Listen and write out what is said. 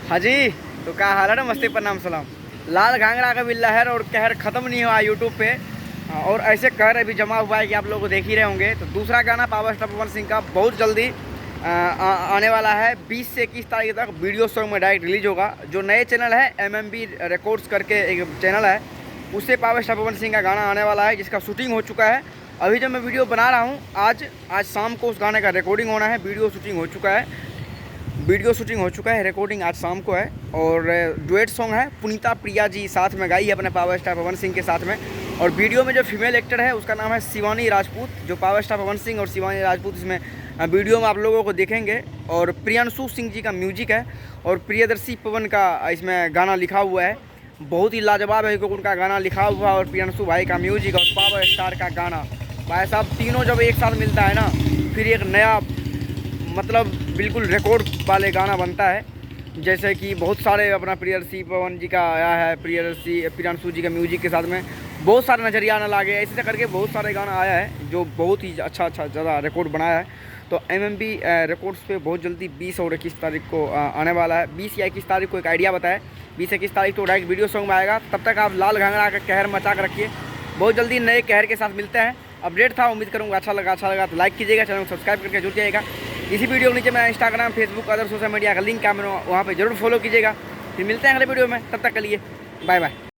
हाँ जी, तो क्या हाल है? नमस्ते, प्रणाम, सलाम। लाल घाघरा का भी लहर और कहर ख़त्म नहीं हुआ यूट्यूब पे। और ऐसे कहर अभी जमा हुआ है कि आप लोग को देख ही रहे होंगे। तो दूसरा गाना पावर स्टार पवन सिंह का बहुत जल्दी आने वाला है। 20 से 21 तारीख तक वीडियो सॉन्ग में डायरेक्ट रिलीज होगा। जो नए चैनल है MMB रिकॉर्ड्स करके एक चैनल है, उससे पावर स्टार पवन सिंह का गाना आने वाला है, जिसका शूटिंग हो चुका है। अभी जब मैं वीडियो बना रहा हूँ, आज शाम को उस गाने का रिकॉर्डिंग होना है। वीडियो शूटिंग हो चुका है, रिकॉर्डिंग आज शाम को है। और डुएट सॉन्ग है, पुनीता प्रिया जी साथ में गाई है अपने पावर स्टार पवन सिंह के साथ में। और वीडियो में जो फीमेल एक्टर है उसका नाम है शिवानी राजपूत। जो पावर स्टार पवन सिंह और शिवानी राजपूत इसमें वीडियो में आप लोगों को देखेंगे। और प्रियांशु सिंह जी का म्यूजिक है और प्रियदर्शी पवन का इसमें गाना लिखा हुआ है। बहुत ही लाजवाब है, क्योंकि उनका गाना लिखा हुआ और प्रियांशु भाई का म्यूजिक और पावर स्टार का गाना, भाई साहब तीनों जब एक साथ मिलता है ना, फिर एक नया मतलब बिल्कुल रिकॉर्ड वाले गाना बनता है। जैसे कि बहुत सारे अपना प्रियदर्शी पवन जी का आया है, प्रियांशु जी का म्यूजिक के साथ में बहुत सारे नज़रिया न लागे, ऐसे करके बहुत सारे गाना आया है जो बहुत ही अच्छा ज़्यादा रिकॉर्ड बनाया है। तो MMB रिकॉर्ड्स पे बहुत जल्दी 20 और 21 तारीख को आने वाला है। 20 या 21 तारीख को एक आइडिया बताया, 20-21 तारीख तो डायरेक्ट वीडियो सॉन्ग में आएगा। तब तक आप लाल घाघरा का कहर मचा कर रखिए। बहुत जल्दी नए कहर के साथ मिलते हैं। अपडेट था, उम्मीद करूँगा अच्छा लगा तो लाइक कीजिएगा, चैनल को सब्सक्राइब करके जुड़ जाइएगा। इसी वीडियो के नीचे मैं Instagram, Facebook, other social media का लिंक है, वहाँ पे जरूर फॉलो कीजिएगा। फिर मिलते हैं अगले वीडियो में, तब तक के लिए बाय बाय।